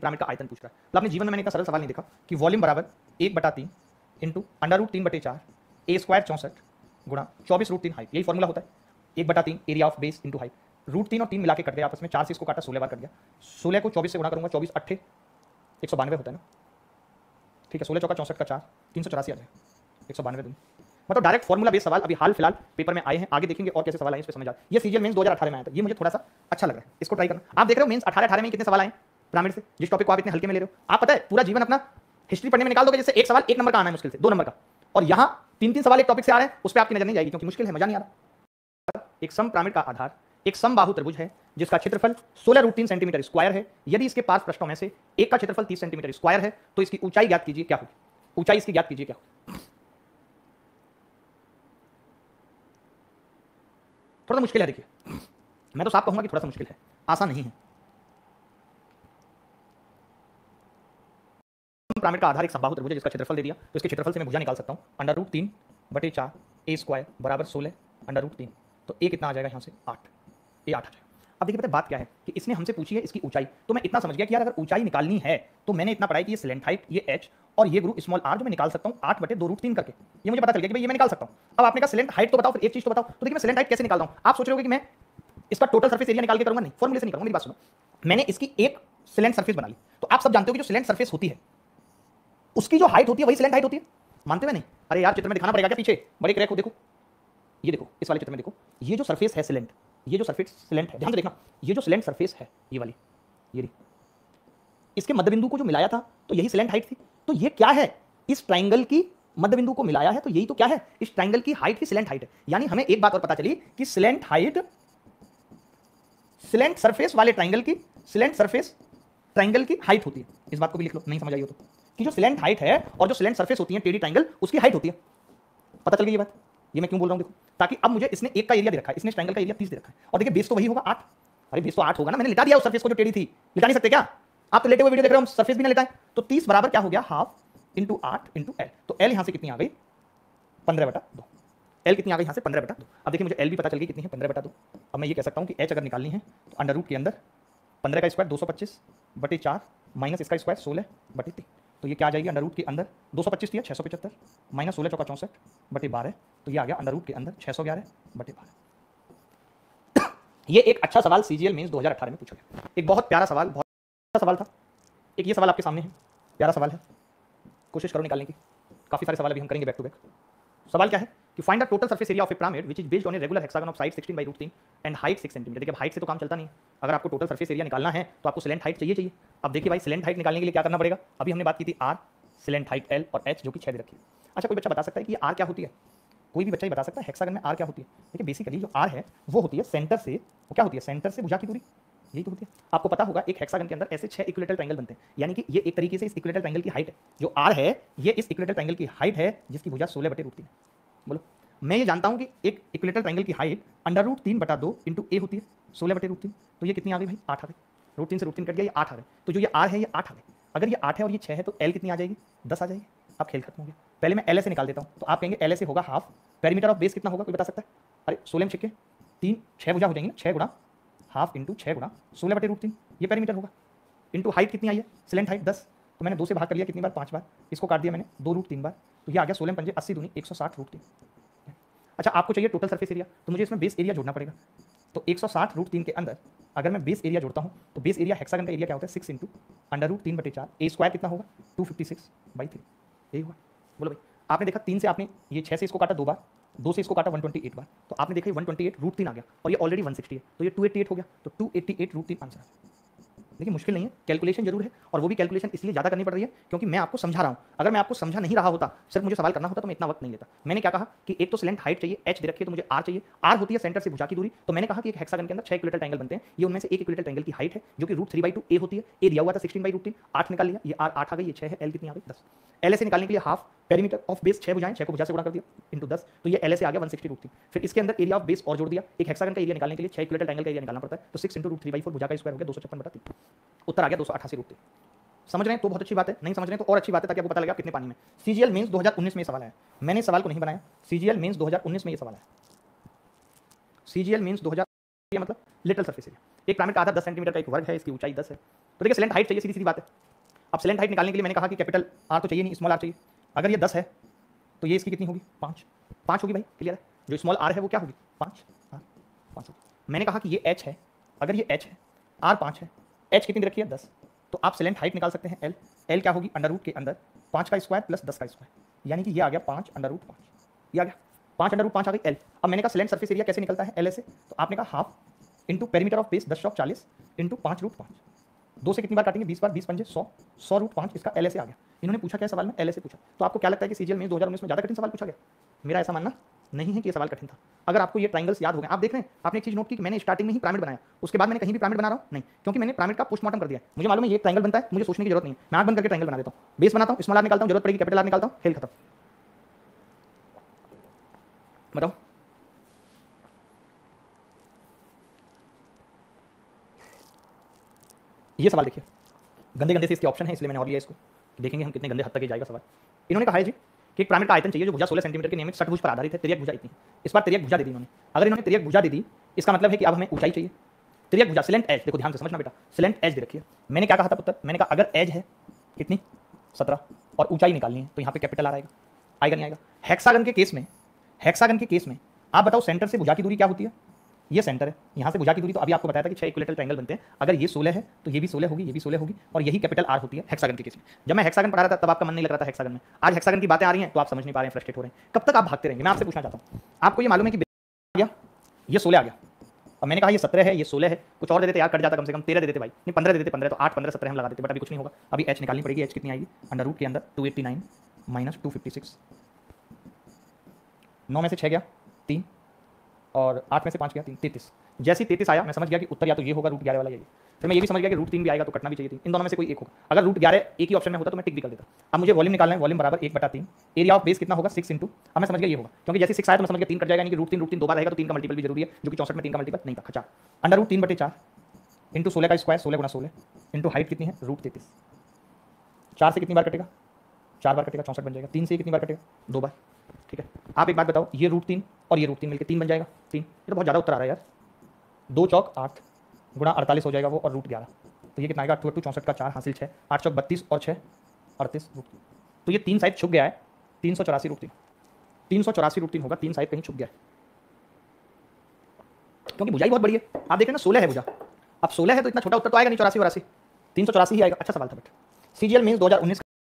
Pyramid का आयतन पूछ रहा है। मतलब अपने जीवन में मैंने इतना सरल सवाल नहीं देखा कि वॉल्यूम बराबर 1/3 इंटू √3/4 a² 64 गुणा 24√3 हाइट, यही फॉर्मूला होता है। 1/3 area of base into height, √3 और 3 मिला के कट गए आपस में, 4 से इसको काटा 16 बार कट गया। 16 को 24 से गुणा करूंगा, 24 8 192 होता है ना, ठीक है। 16 चौका 64 का 4 384 आ जाए, 192 दूँ। मतलब डायरेक्ट फॉर्मूला बेस्ड सवाल अभी हाल फिलहाल पेपर में आए हैं, आगे देखेंगे और कैसे सवाल आए इस पे समझ आ। ये सीजीएल मेंस 2018 में आया था, ये मुझे थोड़ा सा अच्छा लग रहा है, इसको ट्राई करना। आप देख रहे हो मेंस 18 में कितने सवाल आए पिरामिड से, जिस टॉपिक को आप इतने हल्के में ले रहे हो। आप पता है पूरा जीवन अपना हिस्ट्री पढ़ने में निकाल दोगे, जैसे एक सवाल 1 नंबर का आना है मुश्किल से 2 नंबर का, और यहाँ 3-3 सवाल एक टॉपिक से आ रहे हैं, उस पर आपकी नजर नहीं जाएगी क्योंकि मुश्किल है, मजा नहीं आ रहा। एक सम पिरामिड का आधार एक समबाहु त्रिभुज है जिसका क्षेत्रफल 16√3 सेंटीमीटर स्क्वायर है। यदि इसके पार्श्व पृष्ठों में से एक का क्षेत्रफल 30 सेंटीमीटर स्क्वायर है तो इसकी ऊंचाई ज्ञात कीजिए क्या होगी। ऊंचाई इसकी ज्ञात कीजिए क्या होगी। थोड़ा सा मुश्किल है, देखिए मैं तो साफ कहूंगा कि थोड़ा सा मुश्किल है, आसान नहीं है। पिरामिड का आधार एक समबाहु त्रिभुज है जिसका क्षेत्रफल दे दिया, तो इसके क्षेत्रफल से मैं भुजा निकाल सकता हूं, √3/4 a² बराबर 16 √3, तो a कितना आ जाएगा यहाँ से 8, a 8 आ जाएगा। अब देखिए पता है बात क्या है कि इसने हमसे पूछी है इसकी ऊंचाई, तो मैं इतना समझ गया कि यार अगर ऊंचाई निकालनी है तो मैंने इतना पढ़ा है कि ये स्लेंट हाइट, ये h और ये ग्रुप स्मॉल r जो मैं निकाल सकता हूँ 8/2√3 करके, ये मुझे पता चल गया कि भाई ये मैं निकाल सकता हूँ। अब आपने कहा स्लेंट हाइट तो बताओ, फिर एक चीज तो बताओ, तो देखिए मैं स्लेंट हाइट कैसे निकालता हूँ। आप सोच रहे हो कि मैं इसका टोटल सरफेस एरिया निकाल के करूंगा, नहीं, फॉर्मूले से नहीं करूंगा। मेरी बात सुनो, मैंने इसकी एक स्लेंट सरफेस बना ली, तो आप सब जानते हो कि जो स्लेंट सरफेस होती है उसकी जो हाइट होती है वही स्लेंट हाइट होती है, मानते हुए नहीं? अरे यार चित्र में दिखाना पड़ेगा क्या, पीछे बड़े क्रैक हो, देखो ये देखो, इस वाले चित्र में देखो, ये जो सरफेस है स्लेंट, ये जो सरफेस स्लेंट है, ध्यान से देखना, ये जो स्लेंट सरफेस है ये वाली, ये इसके मध्यबिंदु को जो मिलाया था तो यही स्लेंट हाइट थी। तो ये क्या है, इस ट्राइंगल की मध्यबिंदु को मिलाया है, तो यही तो क्या है, इस ट्राइंगल की हाइट ही स्लेंट हाइट है। यानी हमें एक बात और पता चली कि स्लेंट हाइट स्लेंट सरफेस वाले ट्राइंगल की, स्लेंट सरफेस ट्राइंगल की हाइट होती है। इस बात को भी लिख लो, नहीं समझ आई हो तो, कि जो स्लेंट हाइट है और जो स्लेंट सरफेस होती है टेढ़ी ट्राइंगल, उसकी हाइट होती है। पता चल गई ये बात, ये मैं क्यों बोल रहा हूं देखो, ताकि अब मुझे इसने एक का एरिया दे रखा है, इसने ट्राइंगल का एरिया 30 दे रखा है, और देखिए बेस तो वही होगा 8। अरे बेस तो 8 होगा ना, मैंने लिटा दिया उस सरफेस को जो टेढ़ी थी, लिटा नहीं सकते क्या आप? तो लेटे हुए वीडियो देख रहे हो, हम सरफेस भी ना लिटाएं, तो 30 बराबर क्या हो गया, हाफ इंटू 8 इंटू एल। तो एल यहां से कितनी आ गई, 15/2। एल कितनी आ गई यहां से 15/2। अब देखिए मुझे एल भी पता चल गई कितनी है, 15/2। अब मैं ये कह सकता हूं कि एच अगर निकालनी है तो अंडर रूट के अंदर 15 का स्क्वायर 225/4 माइनस इसका स्क्वायर 16/3, तो ये क्या आ जाएगी अंडर रूट के अंदर 225 थी 675 माइनस 16 चौका 64/12, तो ये आ गया अंडर रूट के अंदर 611/12। ये एक अच्छा सवाल सीजीएल मेंस 2018 में पूछा गया, एक बहुत प्यारा सवाल, बहुत अच्छा सवाल था। एक ये सवाल आपके सामने है, प्यारा सवाल है, कोशिश करो निकालने की। काफी सारे सवाल अभी हम करेंगे बैक टू बैक। सवाल क्या है कि find the total surface area of A pyramid which is based on a regular hexagon of side 16/√3 and height 6 centimetre. देखिए हाइट से तो काम चलता नहीं है, अगर आपको टोटल सरफेस एरिया निकालना है तो आपको स्लेंट हाइट चाहिए। अब देखिए भाई स्लेंट हाइट निकालने के लिए क्या करना पड़ेगा, अभी हमने बात की थी आर, स्लेंट हाइट एल और एच जो कि 6 दे रखी है। अच्छा कोई बच्चा बता सकता है कि ये आर क्या होती है? कोई भी बच्चा ही बता सकता है हेक्सागन में आर क्या होती है? देखिए बेसिकली जो आर है वो होती है सेंटर से, वो क्या होती है, सेंटर से भुजा की दूरी, यही तो होती है। आपको पता होगा एक हेक्सागन के अंदर ऐसे 6 इक्विलेटरल ट्रायंगल बनते हैं, यानी कि ये एक तरीके से इस इक्विलेटरल ट्रायंगल की हाइट है, जो आर है ये इस इक्विलेटरल ट्रायंगल की हाइट है जिसकी भुजा 16/√3 है। बोलो, मैं ये जानता हूं कि एक इक्विलेटरल ट्रायंगल की हाइट √3/2 इंटू ए होती है 16/√3, तो ये कितनी आ गई भाई 8 आ गई, √3 से √3 कट गया, ये 8 आ गई। तो जो ये आर है ये 8 आ गई। अगर ये 8 है और ये 6 है तो एल कितनी आ जाएगी, 10 आ जाएगी। अब खेल खत्म हो गया। पहले मैं एल से निकाल देता हूं, तो आप कहेंगे एल से होगा हाफ, पेरीमीटर ऑफ बेस कितना होगा कोई बता सकता है? अरे 16 में छिक्के 3 6 भुजा हो जाएंगी ना, 6 गुणा हाफ इंटू 6 गुणा 16/√3, ये पेरीमीटर होगा। इंटू हाइट कितनी आई है, स्लेंट हाइट 10, तो मैंने 2 से भाग कर लिया कितनी बार, 5 बार, इसको काट दिया मैंने 2√3 बार, तो ये आ गया 16 पंजे 80 दूनी 160√3। अच्छा आपको चाहिए टोटल सरफेस एरिया, तो मुझे इसमें बेस एरिया जोड़ना पड़ेगा। तो 160√3 के अंदर अगर मैं बेस एरिया जोड़ता हूं तो बेस एरिया हेक्सागन का एरिया क्या होता है 6 इंटू √3/4, ए स्क्वायर कितना होगा 256/3, यही होगा। बोलो भाई, आपने देखा 3 से आपने ये 6 से इसको काटा 2 बार, 2 से इसको काटा 128 बार, तो आपने देखा 128√3 आ गया और ये ऑलरेडी 160 है, तो ये 288 हो गया, तो 288√3 आंसर है। देखिए मुश्किल नहीं है, कैलकुलेशन जरूर है, और वो भी कैलकुलेशन इसलिए ज़्यादा करनी पड़ रही है क्योंकि मैं आपको समझा रहा हूँ। अगर मैं आपको समझा नहीं रहा होता, सिर्फ मुझे सवाल करना होता तो मैं इतना वक्त नहीं लेता। मैंने क्या कहा कि एक तो स्लेंट हाइट चाहिए, एच दे रखी है, तो मुझे आर चाहिए, आर होती है सेंटर से भुजा की दूरी, तो मैंने कहा कि एक हेक्सागन के अंदर 6 इक्विलेटरल ट्रायंगल बनते हैं, ये उनमें से एक इक्विलेटरल ट्रायंगल की हाइट है जो कि √3/2 ए होती है, ए दिया हुआ था 16/√3, 8 निकाल लिया, ये आर 8 आ गई, ये 6 है, एल कितनी आ गई 10। एल से निकालने के लिए हाफ पेरीमीटर ऑफ बेस 6 भुजाएं, 6 को भुजा से गुणा कर दिया इंटू 10, तो ये एल से आ गया 160√3। फिर इसके अंदर एरिया ऑफ बेस और जोड़ दिया, एक हेक्सागन का एरिया निकालने के लिए 6 इक्विलेटरल ट्रायंगल का एरिया निकालना पड़ता है, तो 6 इंटू √3/4 भुजा का स्क्वायर हो गया 256/3, उत्तर आ गया 288√3। समझ रहे हैं तो बहुत अच्छी बात है, नहीं समझ रहे हैं तो और अच्छी बात है, ताकि आपको पता लगे आप कितने पानी में। सीजीएल मेंस 2019 में ये सवाल आया, मैंने सवाल को नहीं बनाया, सीजीएल मेंस 2019 में ये सवाल आया। सीजीएल मेंस 2000 मतलब लिटिल सरफेस एरिया, एक पिरामिड का आधा 10 सेंटीमीटर का एक वर्ग है, इसकी ऊंचाई 10 है, तो देखिए स्लेंट हाइट चाहिए, सीधी सीधी बात है। अब स्लेंट हाइट निकालने के लिए मैंने कहा कि कैपिटल आर तो चाहिए नहीं, स्मॉल आर चाहिए। अगर ये 10 है तो ये इसकी कितनी होगी, 5 होगी भाई, क्लियर है। जो स्मॉल आर है वो क्या होगी, 5 होगी। मैंने कहा कि ये एच है, अगर ये एच है, आर 5 है, एच कितनी दे रखी है, 10। तो आप स्लेंट हाइट निकाल सकते हैं एल क्या होगी, अंडर रूट के अंदर 5 का स्क्वायर प्लस 10 का स्क्वायर, यानी कि ये आ गया 5 अंडर रूट 5, ये आ गया 5 अंडर रूट 5 आ गई एल। अब मैंने कहा स्लेंट सरफेस एरिया कैसे निकलता है, एल से, तो आपने कहा half into perimeter of base 10 चौक 40 इंटू 5 रूट 5, 2 से कितनी बार काटेंगे, 20 बार, 20 पंजे 100, 100 रूट 5, इसका एल से आ गया। इन्होंने पूछा क्या सवाल में, एल से पूछा। तो आपको क्या लगता है कि सीजीएल में 2019 में ज़्यादा कठिन सवाल पूछा गया? मेरा ऐसा मानना नहीं है कि ये सवाल कठिन था। अगर आपको ये ट्रायंगल्स याद हो गए, आप देख रहे हैं, आपने एक चीज नोट की कि मैंने स्टार्टिंग में ही पिरामिड बनाया, उसके बाद मैंने कहीं भी पिरामिड बना रहा हूं नहीं, क्योंकि मैंने पिरामिड का पोस्टमार्टम कर दिया। मुझे मालूम है ये ट्रायंगल बनता है, मुझे सोचने की जरूरत नहीं है, मैं आंख बंद करके ट्रायंगल बना देता हूं, बेस बनाता हूं, स्मॉल आर निकालता हूं, जरूरत पड़ेगी कैपिटल आर निकालता हूं, खेल खत्म। बताओ ये सवाल देखिए, गंदे गंदे से इसके ऑप्शन है, इसलिए मैंने और लिया इसको, देखेंगे हम कितने गंदे हद तक ये जाएगा सवाल। इन्होंने कहा है जी कि एक पिरामिड का आयतन चाहिए जो भुजा 16 सेंटीमीटर के नियमित षटभुज पर आधारित है, तिर्यक भुजा इतनी। इस बार तिर्यक भुजा दे दी इन्होंने। अगर इन्होंने तिर्यक भुजा दे दी, इसका मतलब है कि अब हमें ऊंचाई चाहिए। तिर्यक भुजा स्लेंट एज, देखो ध्यान से समझना बेटा, स्लेंट एज दे रखी है। मैंने क्या कहा था पुत्र, मैंने कहा अगर एज है कितनी 17 और ऊंचाई निकालनी है तो यहाँ पे कैपिटल आर आएगा, आएगा नहीं आएगा। हेक्सागन के केस में, हेक्सागन के केस में आप बताओ सेंटर से भुजा की दूरी क्या होती है, ये सेंटर है, यहाँ से भुजा की दूरी, तो अभी आपको बताया था कि 6 इक्विलेटरल ट्रायंगल बनते हैं। अगर ये 16 है तो ये भी 16 होगी, ये भी 16 होगी, और यही कैपिटल आर होती है हेक्सागन के केस में। जब मैं हेक्सागन पढ़ा रहा था तब आपका मन नहीं लग रहा था हेक्सागन में, आज हेक्सागन की बातें आ रही हैं तो आप समझ नहीं पा रहे हैं, फ्रस्ट्रेट हो रहे हैं। कब तक आप भागते रहेंगे? मैं आपसे पूछना चाहता हूँ, आपको ये मालूम है कि आ गया, ये 16 आ गया, अब मैंने कहा ये 17 है, ये 16 है, कुछ और दे देते यार, कट जाता, कम से कम 13 दे देते भाई, नहीं 15 दे देते, 15 तो 8 15 17 हम लगा देते, बट अभी कुछ नहीं होगा। अभी एच निकालनी पड़ेगी, एच कितनी आएगी, अंडर रूट के अंदर 289 माइनस 256, 9 में से 6 गया 3 और 8 में से 5 गया 3, 33। जैसे ही 33 आया मैं समझ गया कि उत्तर या तो ये होगा रूट 11 वाला, यही। फिर मैं ये भी समझ गया कि रूट 3 भी आएगा तो कटना भी चाहिए 3, इन दोनों में से कोई एक होगा। अगर रूट 11 एक ही ऑप्शन में होता तो मैं टिक भी कर देता। अब मुझे वॉल्यूम निकालना है, वॉल्यूम बराबर 1/3, एरिया ऑफ बेस कितना होगा 6 इंटू, अब मैं समझ गया ये होगा, क्योंकि जैसे 6 आया तो मैं समझ गया 3 कट जाएगा, यानी कि रूट 3 दो बार रहेगा तो 3 का मल्टीपल भी जरूरी है, जो कि 64 में 3 का मल्टीपल नहीं था, खचा। अंडर रूट 3/4 इंटू 16 का स्क्वायर, 16 गुणा 16 इंटू हाइट कितनी है रूट 33, 4 से कितनी बार कटेगा, 4 बार कटेगा, 64 बन जाएगा। 3 से कितनी बार कटेगा, 2 बार, ठीक है। आप एक बात बताओ, ये रूट 3 और ये रूट 3 मिलकर 3 बन जाएगा, 3, ये तो बहुत ज़्यादा उत्तर आ रहा है यार, 2 चौक 8 गुणा 48 हो जाएगा वो, और रूट 11, तो ये कितना आएगा 8 64 का 4 हासिल 6, 8 चौक 32 और 6 38 रूट 3, तो ये 3 साइड छुप गया है, 384 रूट 3, 384 रूट 3 होगा, 3 साइड कहीं छुप गया है, क्योंकि भुजाई बहुत बड़ी है। आप देख रहे हैं ना 16 है भुजा, अब 16 है तो इतना छोटा उत्तर तो आएगा नहीं, 84 384 ही आएगा। अच्छा सवाल था बेटा। CGL means 2019